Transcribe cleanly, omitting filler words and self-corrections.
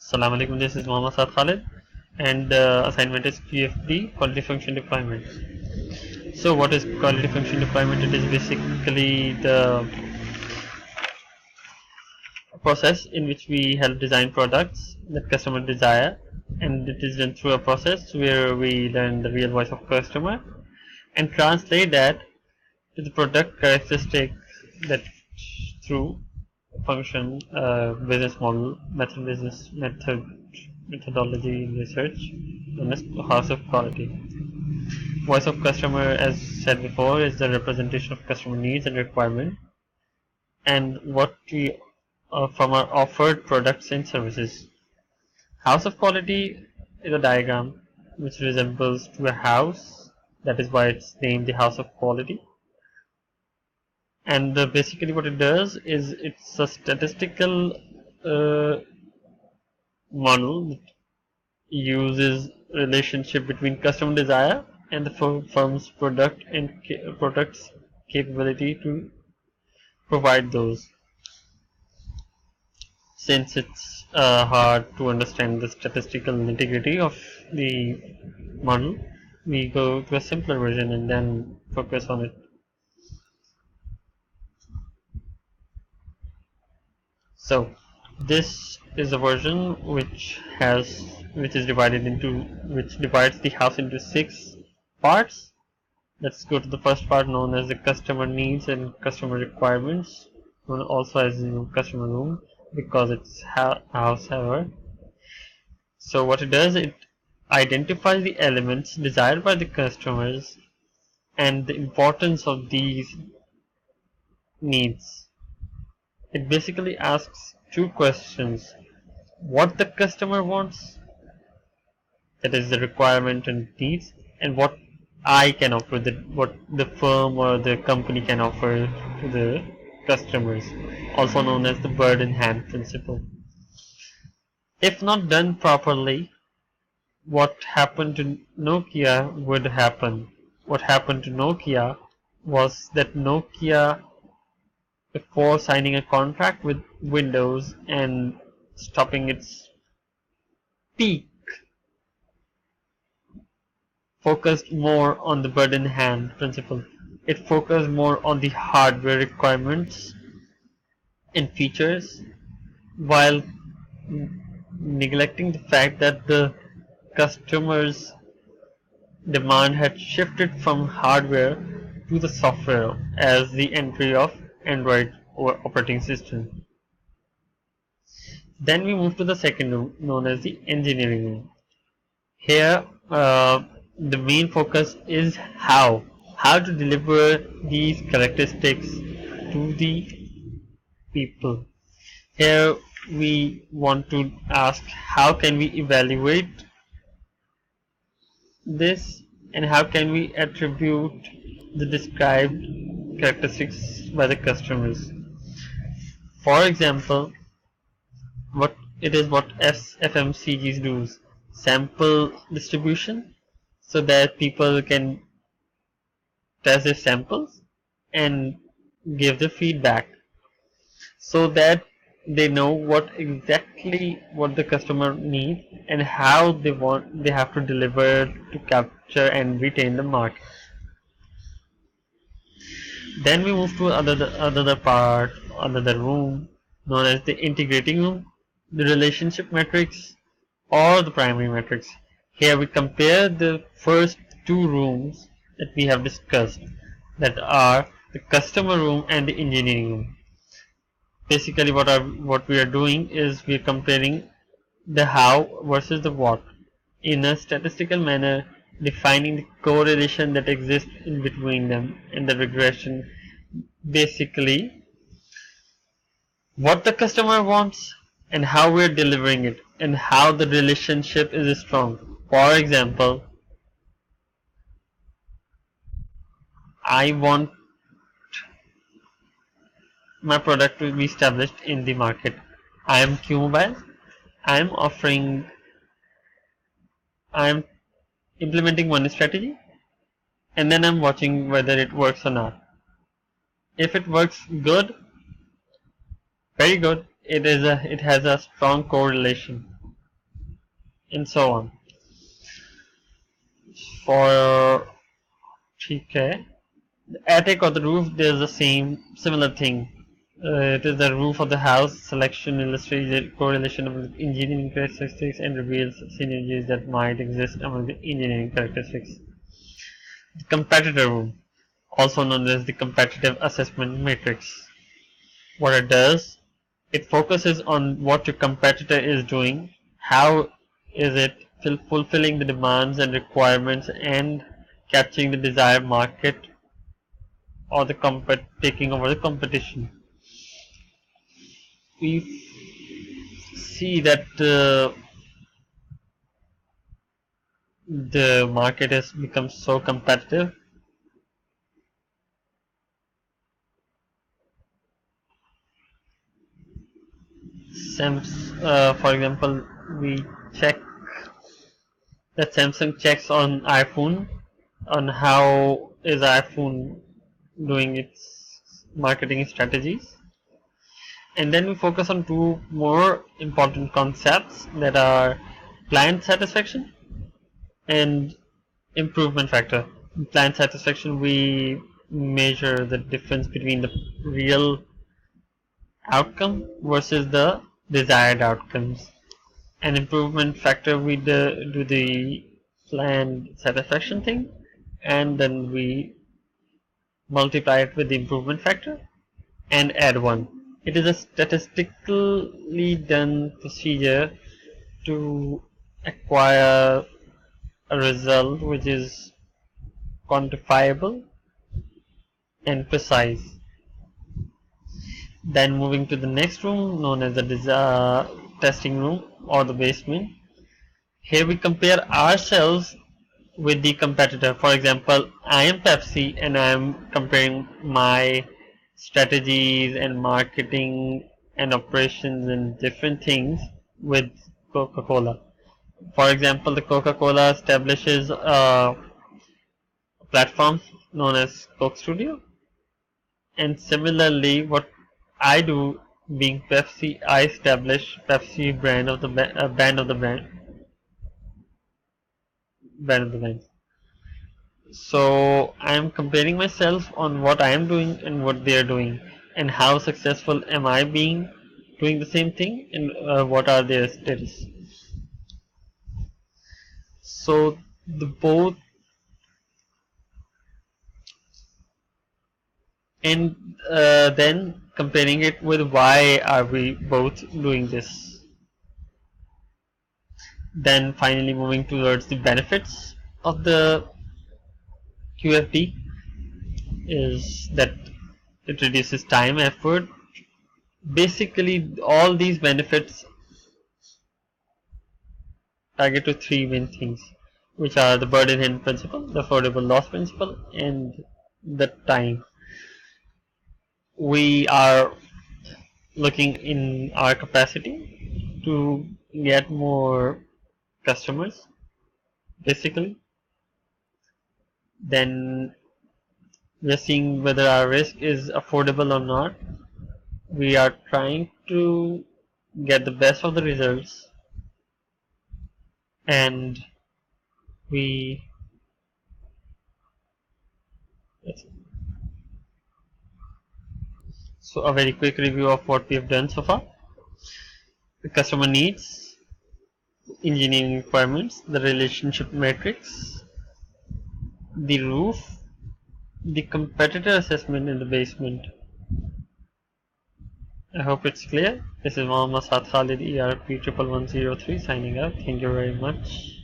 Assalamu alaikum, this is Mohammad Saad Khalid, and assignment is QFD, Quality Function Deployment. So what is Quality Function Deployment? It is basically the process in which we help design products that customer desire, and it is done through a process where we learn the real voice of customer and translate that to the product characteristics that through function, business model, methodology research, known as house of quality. Voice of customer, as said before, is the representation of customer needs and requirement, and what we from our offered products and services. House of quality is a diagram which resembles to a house. That is why it's named the house of quality. And basically, what it does is it's a statistical model that uses relationship between customer desire and the firm's product and product's capability to provide those. Since it's hard to understand the statistical integrity of the model, we go to a simpler version and then focus on it. So this is a version which is divided into which divides the house into 6 parts. Let's go to the first part, known as the customer needs and customer requirements, known also as the customer room because it's house however. So what it does, it identifies the elements desired by the customers and the importance of these needs. It basically asks 2 questions: what the customer wants, that is the requirement and needs, and what I can offer, what the firm or the company can offer to the customers, also known as the bird in hand principle. If not done properly, what happened to Nokia would happen. What happened to Nokia was that Nokia, before signing a contract with Windows and stopping its peak, focused more on the bird in hand principle. It focused more on the hardware requirements and features while neglecting the fact that the customers' demand had shifted from hardware to the software as the entry of Android operating system. Then we move to the second room, known as the engineering room. Here, the main focus is how to deliver these characteristics to the people. Here, we want to ask how can we evaluate this and how can we attribute the described characteristics by the customers. For example, what FMCGs do: sample distribution, so that people can test their samples and give the feedback, so that they know what the customer needs and how they have to deliver to capture and retain the market. Then we move to another room, known as the integrating room, the relationship metrics or the primary metrics. Here we compare the first 2 rooms that we have discussed, that are the customer room and the engineering room. Basically what we are doing is we are comparing the how versus the what in a statistical manner, defining the correlation that exists in between them and the regression. Basically, what the customer wants and how we're delivering it and how the relationship is strong. For example, I want my product to be established in the market. I am Q-Mobile. I am offering, I am implementing one strategy and then I'm watching whether it works or not. If it works good, very good, it has a strong correlation. and so on. For TK, the attic or the roof, there's the similar thing. It is the roof of the house. Selection illustrates the correlation of engineering characteristics and reveals synergies that might exist among the engineering characteristics. The competitor room, also known as the competitive assessment matrix. What it does, it focuses on what your competitor is doing, how is it fulfilling the demands and requirements and capturing the desired market or the taking over the competition. We see that the market has become so competitive. For example, we check that Samsung checks on iPhone on how is iPhone doing its marketing strategies, and then we focus on two more important concepts that are client satisfaction and improvement factor. In client satisfaction, we measure the difference between the real outcome versus the desired outcomes. And improvement factor, we do the planned satisfaction thing, and then we multiply it with the improvement factor and add 1. It is a statistically done procedure to acquire a result which is quantifiable and precise. Then moving to the next room known as the testing room or the basement. Here we compare ourselves with the competitor. For example, I am Pepsi and I am comparing my strategies and marketing and operations and different things with Coca-Cola. For example, the Coca-Cola establishes a platform known as Coke Studio, and similarly what I do, being Pepsi, I establish Pepsi brand of the brand of the brand. So I am comparing myself on what I am doing and what they are doing, and how successful am I being doing the same thing, and what are their status. So the both, and then comparing it with why are we both doing this. Then finally moving towards the benefits of the QFD is that it reduces time, effort. Basically, all these benefits target to 3 main things, which are the burden-in principle, the affordable loss principle, and the time. We are looking in our capacity to get more customers, basically. Then we are seeing whether our risk is affordable or not. We are trying to get the best of the results, and we so a very quick review of what we have done so far. The customer needs, engineering requirements, the relationship matrix, the roof, the competitor assessment in the basement. I hope it's clear. This is Mohammad Saad Khalid, ERP 11103 signing out. Thank you very much.